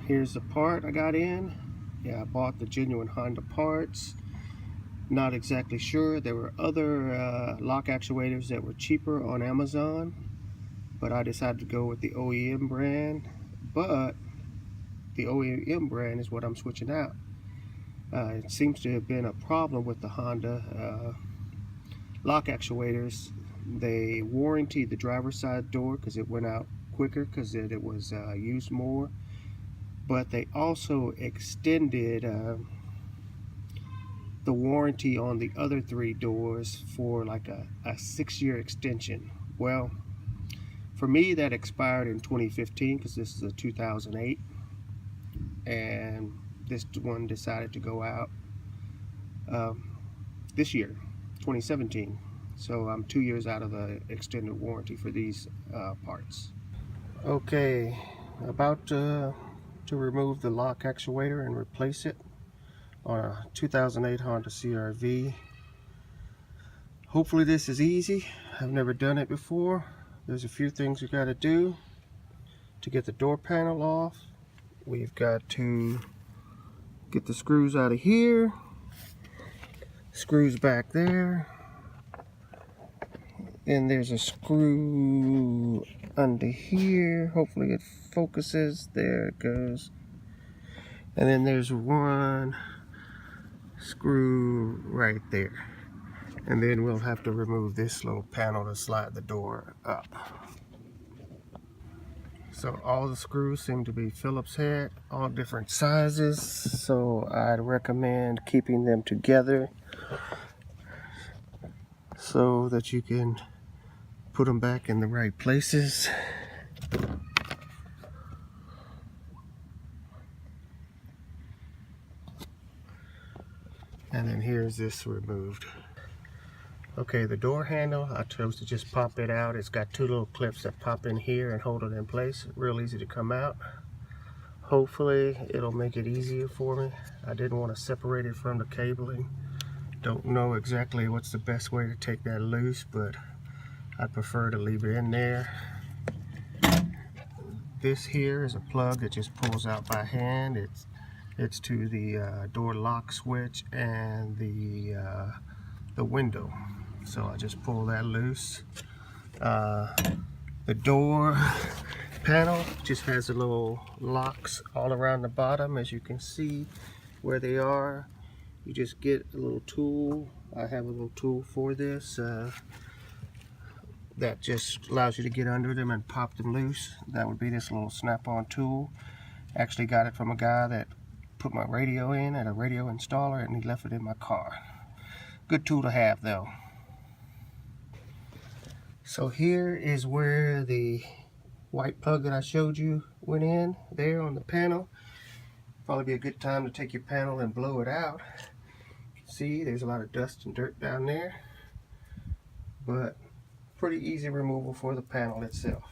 Here's the part I got in. Yeah, I bought the genuine Honda parts. Not exactly sure. There were other lock actuators that were cheaper on Amazon, but I decided to go with the OEM brand. But the OEM brand is what I'm switching out. It seems to have been a problem with the Honda lock actuators. They warranted the driver's side door because it went out quicker because it was used more, but they also extended the warranty on the other 3 doors for like a 6-year extension. Well, for me that expired in 2015 because this is a 2008, and this one decided to go out this year, 2017. So I'm 2 years out of the extended warranty for these parts. Okay, about to remove the lock actuator and replace it on a 2008 Honda CRV. Hopefully this is easy. I've never done it before. There's a few things we got to do to get the door panel off. We've got to get the screws out of here, screws back there, and there's a screw under here. Hopefully it focuses. There it goes. And then there's one screw right there. And then we'll have to remove this little panel to slide the door up. So all the screws seem to be Phillips head, all different sizes. So I'd recommend keeping them together so that you can put them back in the right places. And then here's this removed. Okay, the door handle, I chose to just pop it out. It's got 2 little clips that pop in here and hold it in place. Real easy to come out. Hopefully it'll make it easier for me. I didn't want to separate it from the cabling. Don't know exactly what's the best way to take that loose, but I prefer to leave it in there. This here is a plug that just pulls out by hand. It's to the door lock switch and the window. So I just pull that loose. The door panel just has a little locks all around the bottom, as you can see where they are. You just get a little tool. I have a little tool for this that just allows you to get under them and pop them loose. That would be this little snap-on tool. Actually got it from a guy that put my radio in at a radio installer, and he left it in my car. Good tool to have though. So here is where the white plug that I showed you went in, there on the panel. Probably be a good time to take your panel and blow it out. You can see there's a lot of dust and dirt down there, but pretty easy removal for the panel itself.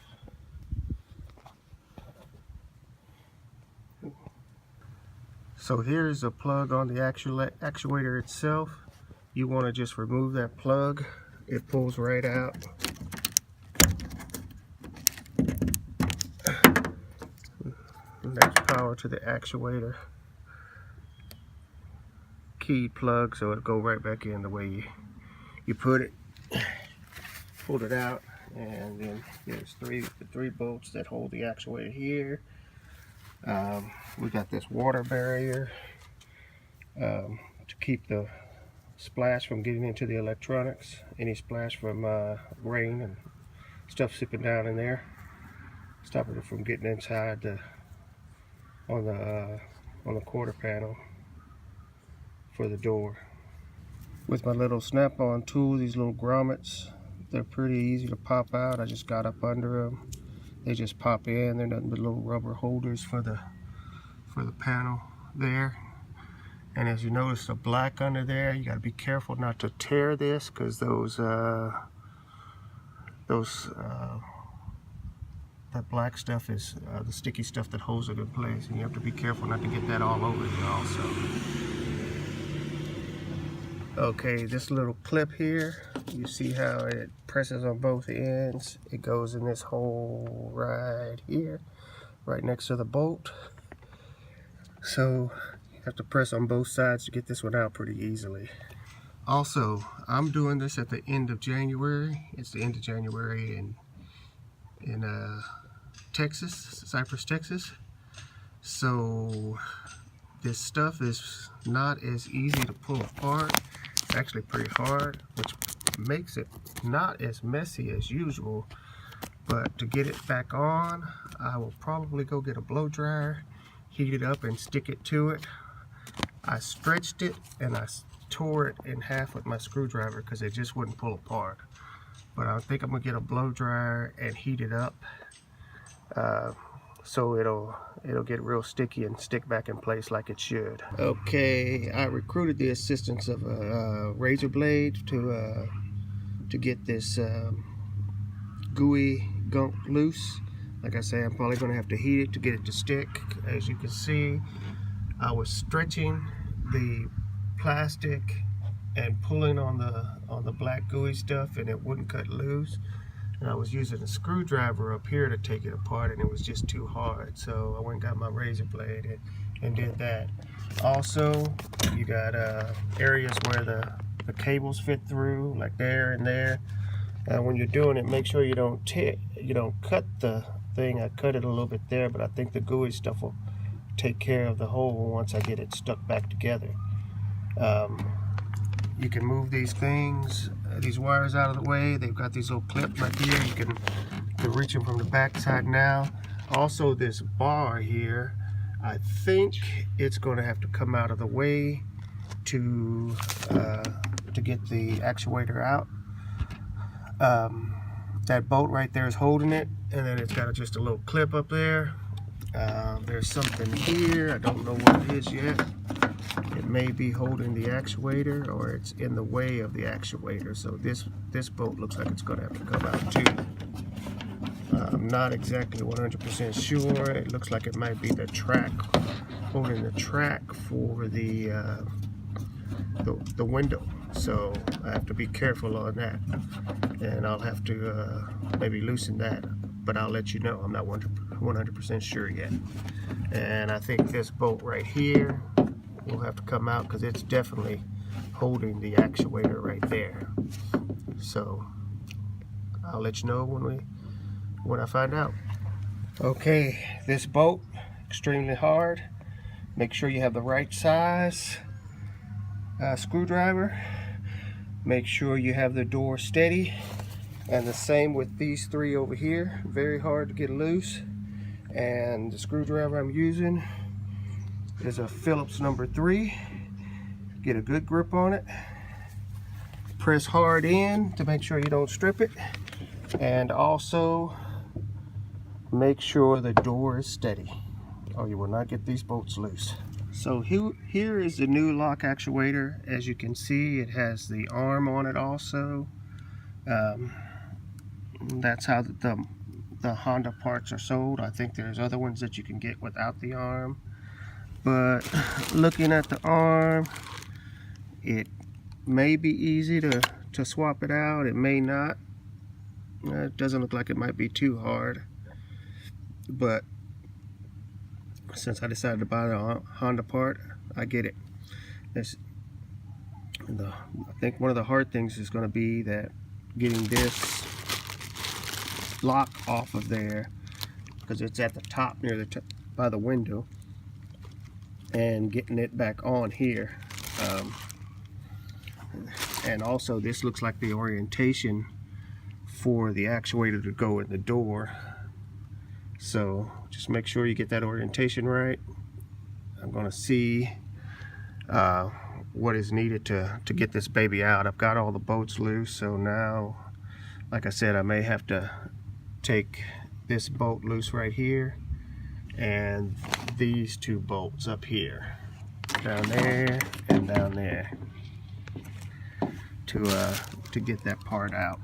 So here's a plug on the actuator itself. You want to just remove that plug. It pulls right out. And there's power to the actuator. Keyed plug, so it'll go right back in the way you put it. Pulled it out, and then there's the three bolts that hold the actuator here. We got this water barrier to keep the splash from getting into the electronics. Any splash from rain and stuff sipping down in there, stopping it from getting inside on the quarter panel for the door. With my little snap-on tool, these little grommets, they're pretty easy to pop out. I just got up under them. They just pop in. They're nothing but little rubber holders for the panel there. And as you notice, the black under there, you got to be careful not to tear this, because that black stuff is the sticky stuff that holds it in place, and you have to be careful not to get that all over you also. Okay, this little clip here, you see how it presses on both ends. It goes in this hole right here, right next to the bolt. So you have to press on both sides to get this one out pretty easily. Also, I'm doing this at the end of January. It's the end of January in Texas, Cypress, Texas. So this stuff is not as easy to pull apart. It's actually pretty hard, which makes it not as messy as usual. But to get it back on, I will probably go get a blow dryer, heat it up and stick it to it. I stretched it and I tore it in half with my screwdriver because it just wouldn't pull apart. But I think I'm gonna get a blow dryer and heat it up so it'll get real sticky and stick back in place like it should. Okay, I recruited the assistance of a razor blade to get this gooey gunk loose. Like I say, I'm probably gonna have to heat it to get it to stick. As you can see, I was stretching the plastic and pulling on the black gooey stuff, and it wouldn't cut loose. And I was using a screwdriver up here to take it apart, and it was just too hard. So I went and got my razor blade and did that. Also, you got areas where the cables fit through, like there and there. When you're doing it, make sure you don't cut the thing. I cut it a little bit there, but I think the gooey stuff will take care of the hole once I get it stuck back together. You can move these things, these wires out of the way. They've got these little clips right here. You can reach them from the back side now. Also, this bar here, I think it's going to have to come out of the way to get the actuator out. That bolt right there is holding it, and then it's got just a little clip up there. There's something here, I don't know what it is yet. It may be holding the actuator, or it's in the way of the actuator. So this bolt looks like it's going to have to come out too. I'm not exactly 100% sure. It looks like it might be the track, holding the track for the window. So I have to be careful on that, and I'll have to maybe loosen that, but I'll let you know. I'm not 100% sure yet. And I think this bolt right here will have to come out because it's definitely holding the actuator right there. So I'll let you know when I find out. Okay, this bolt, extremely hard. Make sure you have the right size screwdriver. Make sure you have the door steady, and the same with these three over here. Very hard to get loose. And the screwdriver I'm using is a Phillips number 3. Get a good grip on it. Press hard in to make sure you don't strip it, and also make sure the door is steady, or you will not get these bolts loose. So here is the new lock actuator. As you can see, it has the arm on it also. That's how the Honda parts are sold. I think there's other ones that you can get without the arm. But looking at the arm, it may be easy to swap it out. It may not. It doesn't look like it might be too hard. But since I decided to buy the Honda part, I get it. I think one of the hard things is going to be that getting this lock off of there, because it's at the top near the by the window, and getting it back on here. And also, this looks like the orientation for the actuator to go in the door. So just make sure you get that orientation right. I'm going to see what is needed to get this baby out. I've got all the bolts loose, so now, like I said, I may have to take this bolt loose right here, and these two bolts up here, down there and down there, to get that part out.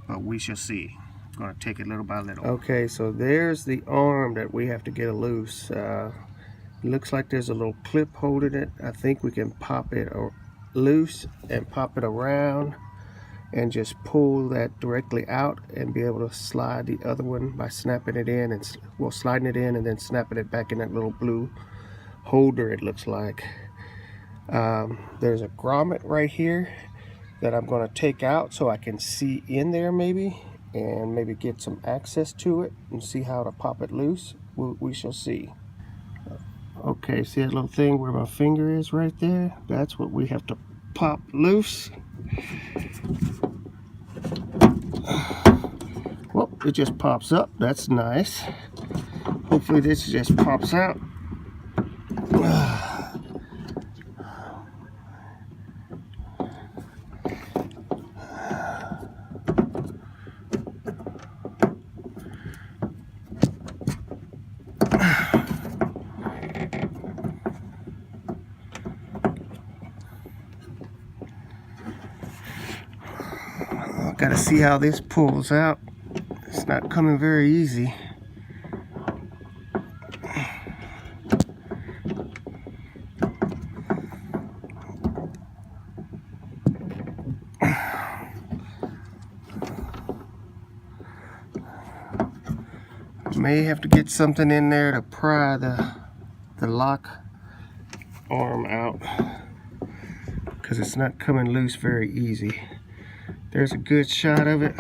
But we shall see. I'm going to take it little by little. Okay, so there's the arm that we have to get loose. Looks like there's a little clip holding it. I think we can pop it loose and pop it around and just pull that directly out and be able to slide the other one by snapping it in, and sliding it in and then snapping it back in that little blue holder, it looks like. There's a grommet right here that I'm going to take out so I can see in there maybe, and maybe get some access to it and see how to pop it loose. We shall see. Okay, see that little thing where my finger is right there? That's what we have to pop loose. Well, it just pops up. That's nice. Hopefully this just pops out. Gotta see how this pulls out. It's not coming very easy. May have to get something in there to pry the lock arm out, because it's not coming loose very easy. There's a good shot of it.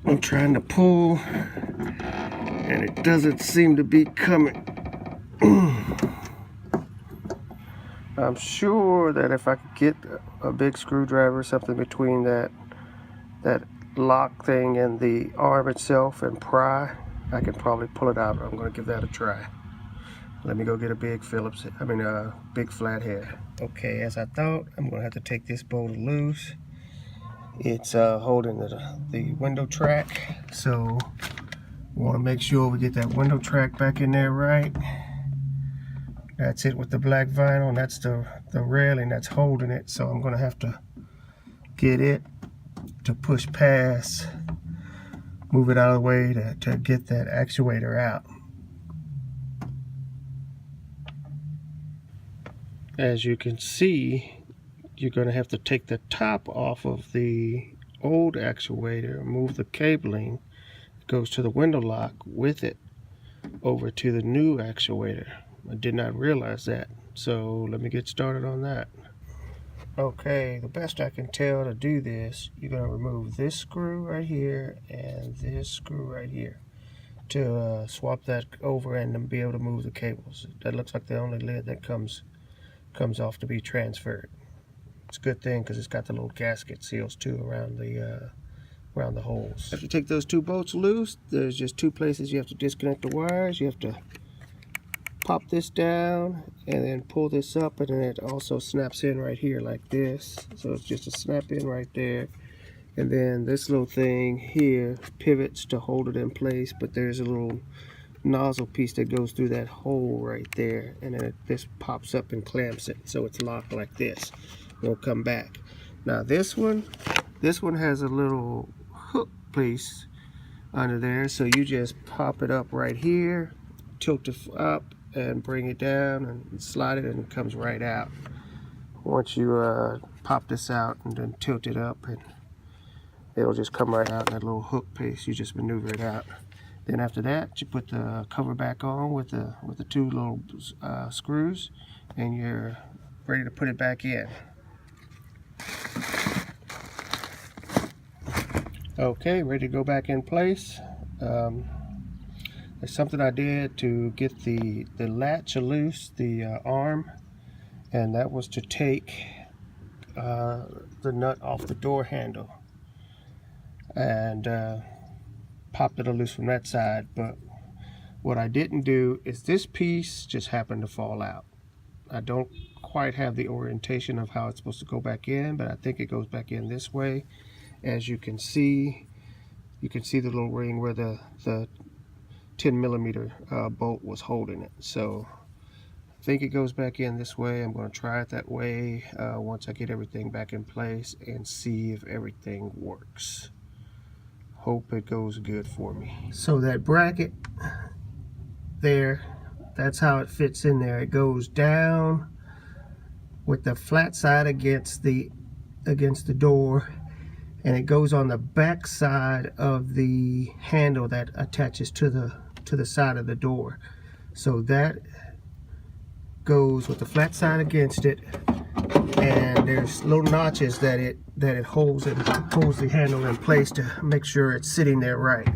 I'm trying to pull and it doesn't seem to be coming. I'm sure that if I could get a big screwdriver or something between that lock thing and the arm itself and pry, I can probably pull it out. I'm going to give that a try. Let me go get a big big flathead. Okay, as I thought, I'm going to have to take this bolt loose. It's holding the window track, so we want to make sure we get that window track back in there right. That's it with the black vinyl, and that's the railing that's holding it, so I'm going to have to get it to push past, move it out of the way to get that actuator out. As you can see, you're going to have to take the top off of the old actuator, move the cabling that goes to the window lock with it over to the new actuator. I did not realize that, so let me get started on that. Okay, the best I can tell to do this, you're going to remove this screw right here and this screw right here to swap that over and then be able to move the cables. That looks like the only lid that comes off to be transferred. It's a good thing because it's got the little gasket seals too around the holes. After you take those two bolts loose, there's just two places you have to disconnect the wires. You have to pop this down and then pull this up, and then it also snaps in right here like this. So it's just a snap in right there. And then this little thing here pivots to hold it in place, but there's a little nozzle piece that goes through that hole right there, and then this pops up and clamps it, so it's locked like this. We'll come back. Now this one has a little hook piece under there, so you just pop it up right here, tilt it up and bring it down and slide it, and it comes right out. Once you pop this out and then tilt it up, and it'll just come right out in that little hook piece. You just maneuver it out. Then after that, you put the cover back on with the two little screws, and you're ready to put it back in. Okay, ready to go back in place. There's something I did to get the latch loose, the arm, and that was to take the nut off the door handle and popped it loose from that side. But what I didn't do is this piece just happened to fall out. I don't quite have the orientation of how it's supposed to go back in, but I think it goes back in this way. As you can see the little ring where the 10mm bolt was holding it. So I think it goes back in this way. I'm going to try it that way once I get everything back in place and see if everything works. Hope it goes good for me. So that bracket there, that's how it fits in there. It goes down with the flat side against the door, and it goes on the back side of the handle that attaches to the side of the door. So that goes with the flat side against it, and there's little notches that it holds the handle in place to make sure it's sitting there right.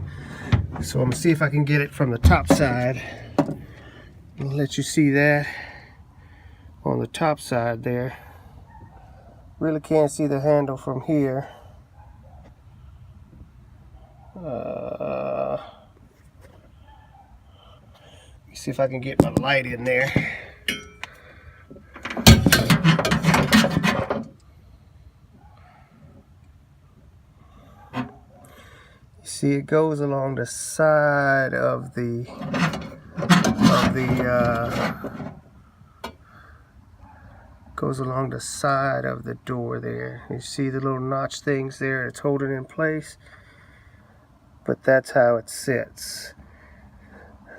So I'm gonna see if I can get it from the top side. I'll let you see that on the top side there. Really can't see the handle from here. Let me see if I can get my light in there. See, it goes along the side of the goes along the side of the door there. You see the little notch things there, it's holding in place, but that's how it sits.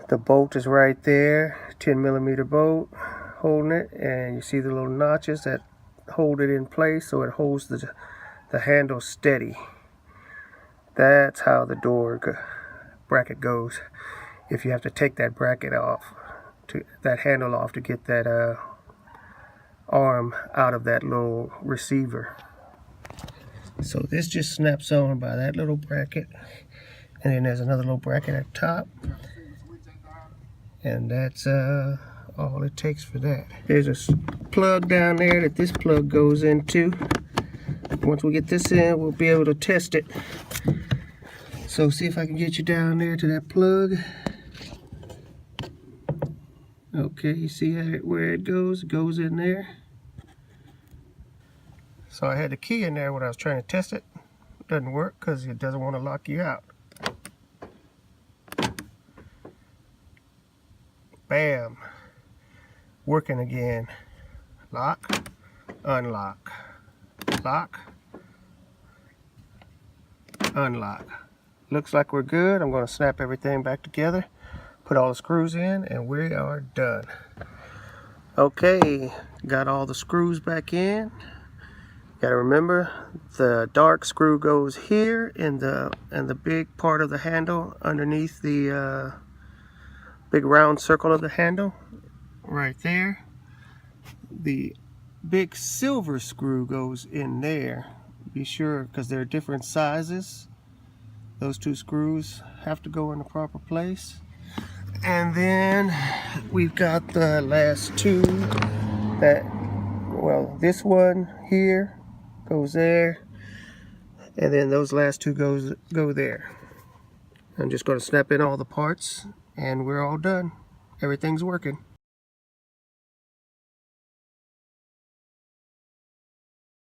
The bolt is right there, 10mm bolt holding it, and you see the little notches that hold it in place so it holds the handle steady. That's how the door bracket goes. If you have to take that bracket off, that handle off, to get that arm out of that little receiver. So this just snaps on by that little bracket, and then there's another little bracket at the top, and that's all it takes for that. There's a plug down there that this plug goes into. Once we get this in, we'll be able to test it. So see if I can get you down there to that plug. Okay, you see where it goes? It goes in there. So I had the key in there when I was trying to test it. It doesn't work because it doesn't want to lock you out. Bam. Working again. Lock, unlock, lock, unlock. Looks like we're good. I'm going to snap everything back together, put all the screws in, and we are done. Okay, got all the screws back in. Got to remember, the dark screw goes here in the big part of the handle underneath the big round circle of the handle right there. The big silver screw goes in there. Be sure, because they're different sizes. Those two screws have to go in the proper place. And then we've got the last two well, this one here goes there, and then those last two go there. I'm just going to snap in all the parts, and we're all done. Everything's working.